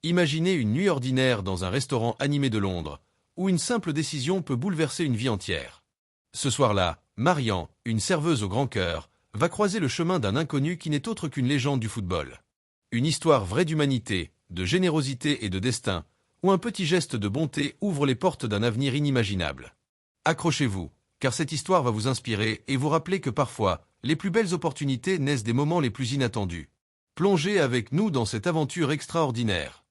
Imaginez une nuit ordinaire dans un restaurant animé de Londres, où une simple décision peut bouleverser une vie entière. Ce soir-là, Marian, une serveuse au grand cœur, va croiser le chemin d'un inconnu qui n'est autre qu'une légende du football. Une histoire vraie d'humanité, de générosité et de destin, où un petit geste de bonté ouvre les portes d'un avenir inimaginable. Accrochez-vous, car cette histoire va vous inspirer et vous rappeler que parfois, les plus belles opportunités naissent des moments les plus inattendus. Plongez avec nous dans cette aventure extraordinaire.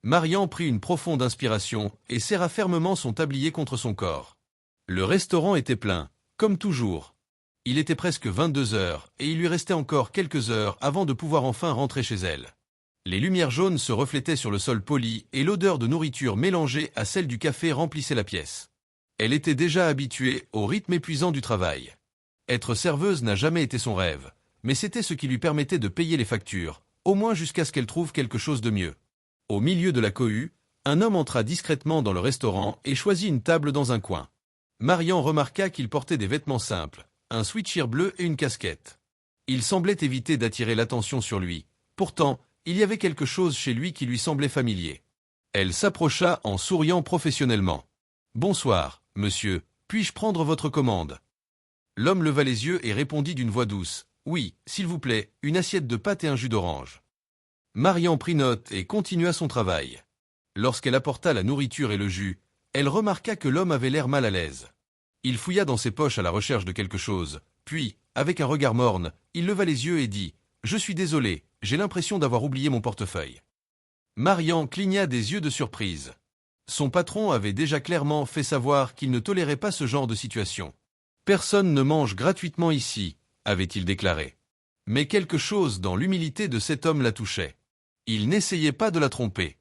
Marian prit une profonde inspiration et serra fermement son tablier contre son corps. Le restaurant était plein, comme toujours. Il était presque 22 heures et il lui restait encore quelques heures avant de pouvoir enfin rentrer chez elle. Les lumières jaunes se reflétaient sur le sol poli et l'odeur de nourriture mélangée à celle du café remplissait la pièce. Elle était déjà habituée au rythme épuisant du travail. Être serveuse n'a jamais été son rêve, mais c'était ce qui lui permettait de payer les factures, au moins jusqu'à ce qu'elle trouve quelque chose de mieux. Au milieu de la cohue, un homme entra discrètement dans le restaurant et choisit une table dans un coin. Marian remarqua qu'il portait des vêtements simples, un sweatshirt bleu et une casquette. Il semblait éviter d'attirer l'attention sur lui. Pourtant, il y avait quelque chose chez lui qui lui semblait familier. Elle s'approcha en souriant professionnellement. « Bonsoir, monsieur, puis-je prendre votre commande ?» L'homme leva les yeux et répondit d'une voix douce. « Oui, s'il vous plaît, une assiette de pâtes et un jus d'orange. » Marian prit note et continua son travail. Lorsqu'elle apporta la nourriture et le jus, elle remarqua que l'homme avait l'air mal à l'aise. Il fouilla dans ses poches à la recherche de quelque chose, puis, avec un regard morne, il leva les yeux et dit « Je suis désolé, j'ai l'impression d'avoir oublié mon portefeuille. » Marian cligna des yeux de surprise. Son patron avait déjà clairement fait savoir qu'il ne tolérait pas ce genre de situation. « Personne ne mange gratuitement ici », avait-il déclaré. Mais quelque chose dans l'humilité de cet homme la touchait. Il n'essayait pas de la tromper.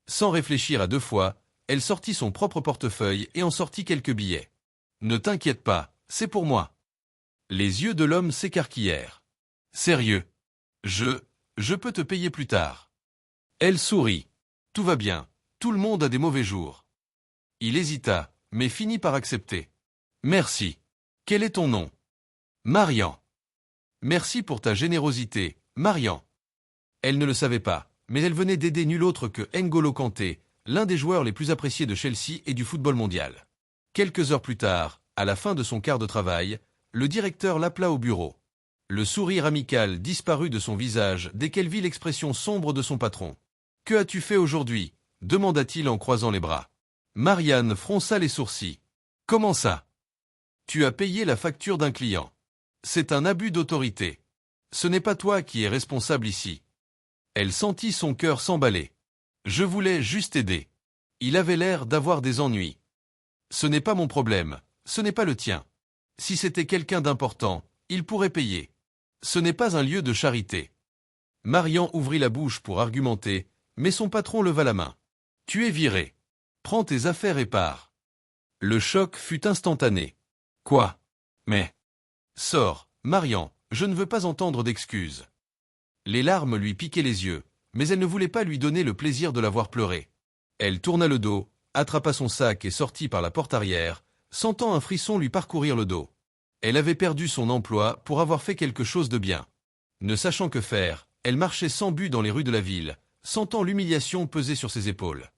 Sans réfléchir à deux fois, elle sortit son propre portefeuille et en sortit quelques billets. « Ne t'inquiète pas, c'est pour moi. » Les yeux de l'homme s'écarquillèrent. « Sérieux ? Je peux te payer plus tard. » Elle sourit. « Tout va bien, tout le monde a des mauvais jours. » Il hésita, mais finit par accepter. « Merci. Quel est ton nom ? » « Marian. »« Merci pour ta générosité, Marian. » Elle ne le savait pas, mais elle venait d'aider nul autre que N'Golo Kanté, l'un des joueurs les plus appréciés de Chelsea et du football mondial. Quelques heures plus tard, à la fin de son quart de travail, le directeur l'appela au bureau. Le sourire amical disparut de son visage dès qu'elle vit l'expression sombre de son patron. « Que as-tu fait aujourd'hui ?» demanda-t-il en croisant les bras. Marianne fronça les sourcils. « Comment ça ? Tu as payé la facture d'un client. C'est un abus d'autorité. Ce n'est pas toi qui es responsable ici. » Elle sentit son cœur s'emballer. « Je voulais juste aider. » Il avait l'air d'avoir des ennuis. « Ce n'est pas mon problème, ce n'est pas le tien. Si c'était quelqu'un d'important, il pourrait payer. Ce n'est pas un lieu de charité. » Marian ouvrit la bouche pour argumenter, mais son patron leva la main. « Tu es viré. Prends tes affaires et pars. » Le choc fut instantané. « Quoi ? Mais… » « Sors, Marian, je ne veux pas entendre d'excuses. » Les larmes lui piquaient les yeux, mais elle ne voulait pas lui donner le plaisir de la voir pleurer. Elle tourna le dos, attrapa son sac et sortit par la porte arrière, sentant un frisson lui parcourir le dos. Elle avait perdu son emploi pour avoir fait quelque chose de bien. Ne sachant que faire, elle marchait sans but dans les rues de la ville, sentant l'humiliation peser sur ses épaules.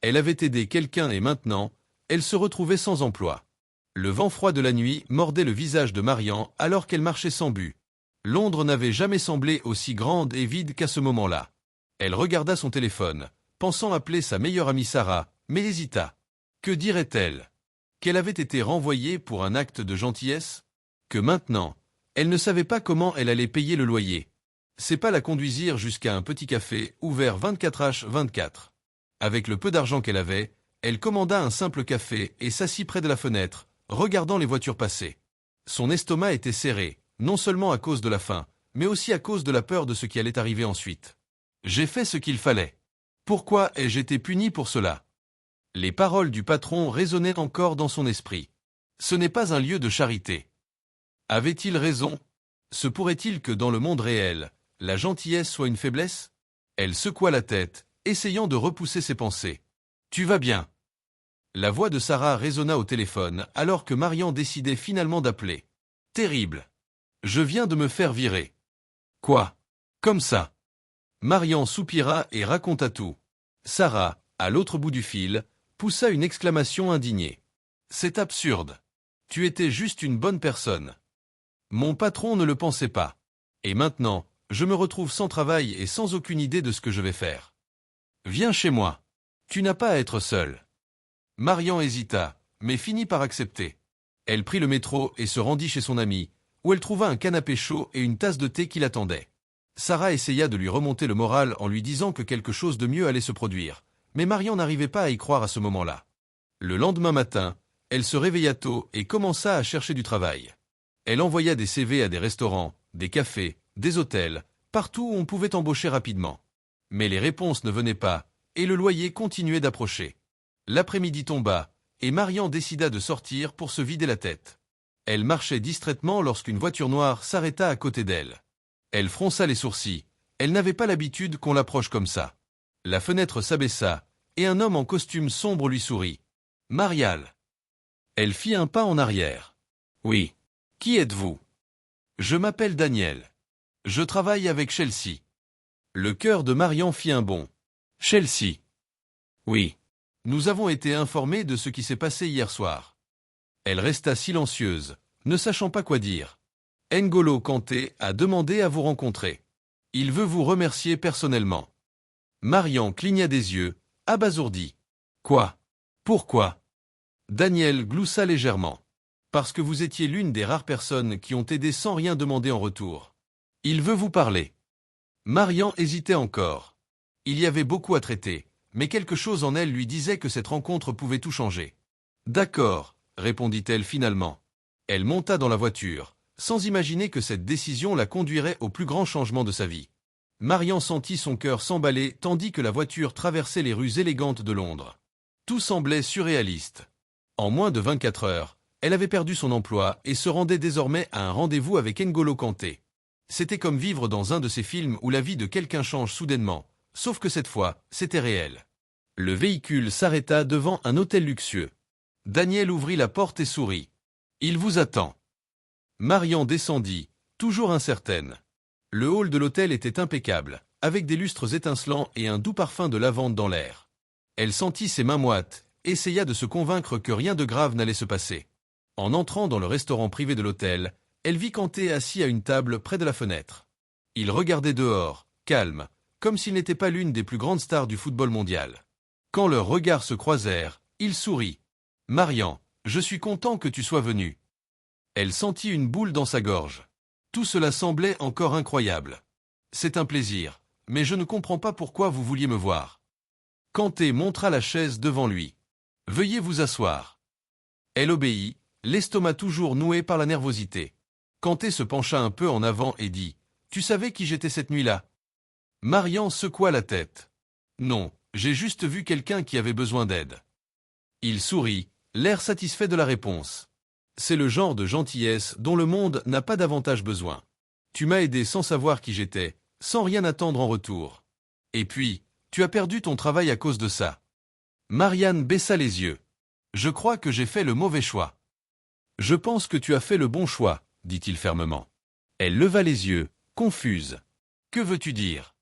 Elle avait aidé quelqu'un et maintenant, elle se retrouvait sans emploi. Le vent froid de la nuit mordait le visage de Marian alors qu'elle marchait sans but. Londres n'avait jamais semblé aussi grande et vide qu'à ce moment-là. Elle regarda son téléphone, pensant appeler sa meilleure amie Sarah, mais hésita. Que dirait-elle ? Qu'elle avait été renvoyée pour un acte de gentillesse ? Que maintenant, elle ne savait pas comment elle allait payer le loyer. Ses pas la conduisirent jusqu'à un petit café ouvert 24h24. Avec le peu d'argent qu'elle avait, elle commanda un simple café et s'assit près de la fenêtre, regardant les voitures passer. Son estomac était serré, non seulement à cause de la faim, mais aussi à cause de la peur de ce qui allait arriver ensuite. « J'ai fait ce qu'il fallait. Pourquoi ai-je été puni pour cela ?» Les paroles du patron résonnaient encore dans son esprit. Ce n'est pas un lieu de charité. Avait-il raison ? Se pourrait-il que dans le monde réel, la gentillesse soit une faiblesse ? Elle secoua la tête, essayant de repousser ses pensées. « Tu vas bien ?» La voix de Sarah résonna au téléphone alors que Marian décidait finalement d'appeler. « Terrible. Je viens de me faire virer. »« Quoi ? Comme ça ?» Marian soupira et raconta tout. Sarah, à l'autre bout du fil, poussa une exclamation indignée. C'est absurde. Tu étais juste une bonne personne. Mon patron ne le pensait pas. Et maintenant, je me retrouve sans travail et sans aucune idée de ce que je vais faire. Viens chez moi. Tu n'as pas à être seul. Marian hésita, mais finit par accepter. Elle prit le métro et se rendit chez son amie, où elle trouva un canapé chaud et une tasse de thé qui l'attendait. Sarah essaya de lui remonter le moral en lui disant que quelque chose de mieux allait se produire, mais Marian n'arrivait pas à y croire à ce moment-là. Le lendemain matin, elle se réveilla tôt et commença à chercher du travail. Elle envoya des CV à des restaurants, des cafés, des hôtels, partout où on pouvait embaucher rapidement. Mais les réponses ne venaient pas, et le loyer continuait d'approcher. L'après-midi tomba, et Marian décida de sortir pour se vider la tête. Elle marchait distraitement lorsqu'une voiture noire s'arrêta à côté d'elle. Elle fronça les sourcils, elle n'avait pas l'habitude qu'on l'approche comme ça. La fenêtre s'abaissa, et un homme en costume sombre lui sourit. « Marial !» Elle fit un pas en arrière. « Oui. Qui êtes-vous ?»« Je m'appelle Daniel. Je travaille avec Chelsea. » Le cœur de Marian fit un bond. « Chelsea. »« Oui. Nous avons été informés de ce qui s'est passé hier soir. » Elle resta silencieuse, ne sachant pas quoi dire. « N'Golo Kanté a demandé à vous rencontrer. Il veut vous remercier personnellement. » Marian cligna des yeux, abasourdi. « Quoi? Pourquoi ?» Daniel gloussa légèrement. « Parce que vous étiez l'une des rares personnes qui ont aidé sans rien demander en retour. Il veut vous parler. » Marian hésitait encore. Il y avait beaucoup à traiter, mais quelque chose en elle lui disait que cette rencontre pouvait tout changer. « D'accord, » répondit-elle finalement. Elle monta dans la voiture, sans imaginer que cette décision la conduirait au plus grand changement de sa vie. Marian sentit son cœur s'emballer tandis que la voiture traversait les rues élégantes de Londres. Tout semblait surréaliste. En moins de 24 heures, elle avait perdu son emploi et se rendait désormais à un rendez-vous avec N'Golo Kanté. C'était comme vivre dans un de ces films où la vie de quelqu'un change soudainement, sauf que cette fois, c'était réel. Le véhicule s'arrêta devant un hôtel luxueux. Daniel ouvrit la porte et sourit. « Il vous attend. » Marian descendit, toujours incertaine. Le hall de l'hôtel était impeccable, avec des lustres étincelants et un doux parfum de lavande dans l'air. Elle sentit ses mains moites, essaya de se convaincre que rien de grave n'allait se passer. En entrant dans le restaurant privé de l'hôtel, elle vit Kanté assis à une table près de la fenêtre. Il regardait dehors, calme, comme s'il n'était pas l'une des plus grandes stars du football mondial. Quand leurs regards se croisèrent, il sourit. « Marian, je suis content que tu sois venue. » Elle sentit une boule dans sa gorge. Tout cela semblait encore incroyable. « C'est un plaisir, mais je ne comprends pas pourquoi vous vouliez me voir. » Kanté montra la chaise devant lui. « Veuillez vous asseoir. » Elle obéit, l'estomac toujours noué par la nervosité. Kanté se pencha un peu en avant et dit « Tu savais qui j'étais cette nuit-là » Marian secoua la tête. « Non, j'ai juste vu quelqu'un qui avait besoin d'aide. » Il sourit, l'air satisfait de la réponse. C'est le genre de gentillesse dont le monde n'a pas davantage besoin. Tu m'as aidé sans savoir qui j'étais, sans rien attendre en retour. Et puis, tu as perdu ton travail à cause de ça. Marianne baissa les yeux. Je crois que j'ai fait le mauvais choix. Je pense que tu as fait le bon choix, dit-il fermement. Elle leva les yeux, confuse. Que veux-tu dire?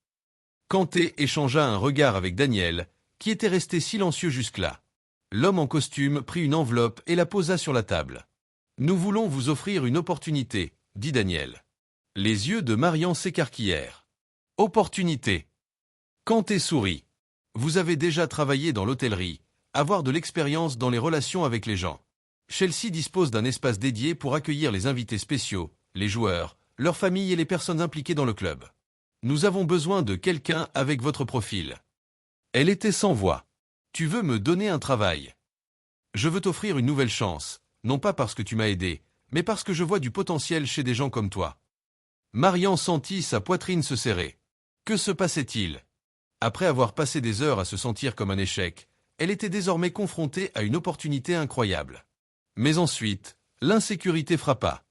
Kanté échangea un regard avec Daniel, qui était resté silencieux jusque-là. L'homme en costume prit une enveloppe et la posa sur la table. Nous voulons vous offrir une opportunité, dit Daniel. Les yeux de Marian s'écarquillèrent. Opportunité. Kanté sourit. Vous avez déjà travaillé dans l'hôtellerie, avoir de l'expérience dans les relations avec les gens. Chelsea dispose d'un espace dédié pour accueillir les invités spéciaux, les joueurs, leurs familles et les personnes impliquées dans le club. Nous avons besoin de quelqu'un avec votre profil. Elle était sans voix. Tu veux me donner un travail. Je veux t'offrir une nouvelle chance, non pas parce que tu m'as aidé, mais parce que je vois du potentiel chez des gens comme toi. Marian sentit sa poitrine se serrer. Que se passait-il? Après avoir passé des heures à se sentir comme un échec, elle était désormais confrontée à une opportunité incroyable. Mais ensuite, l'insécurité frappa.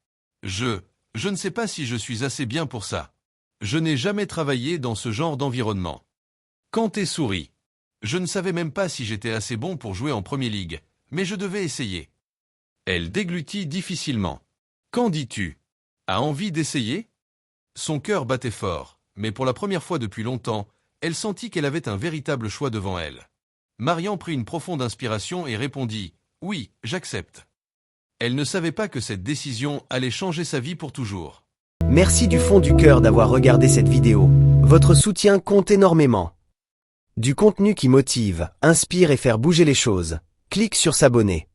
Je ne sais pas si je suis assez bien pour ça. Je n'ai jamais travaillé dans ce genre d'environnement. Kanté sourit. Je ne savais même pas si j'étais assez bon pour jouer en Premier League, mais je devais essayer. Elle déglutit difficilement. Qu'en dis-tu? As envie d'essayer? Son cœur battait fort, mais pour la première fois depuis longtemps, elle sentit qu'elle avait un véritable choix devant elle. Marian prit une profonde inspiration et répondit « Oui, j'accepte ». Elle ne savait pas que cette décision allait changer sa vie pour toujours. Merci du fond du cœur d'avoir regardé cette vidéo. Votre soutien compte énormément. Du contenu qui motive, inspire et faire bouger les choses. Clique sur s'abonner.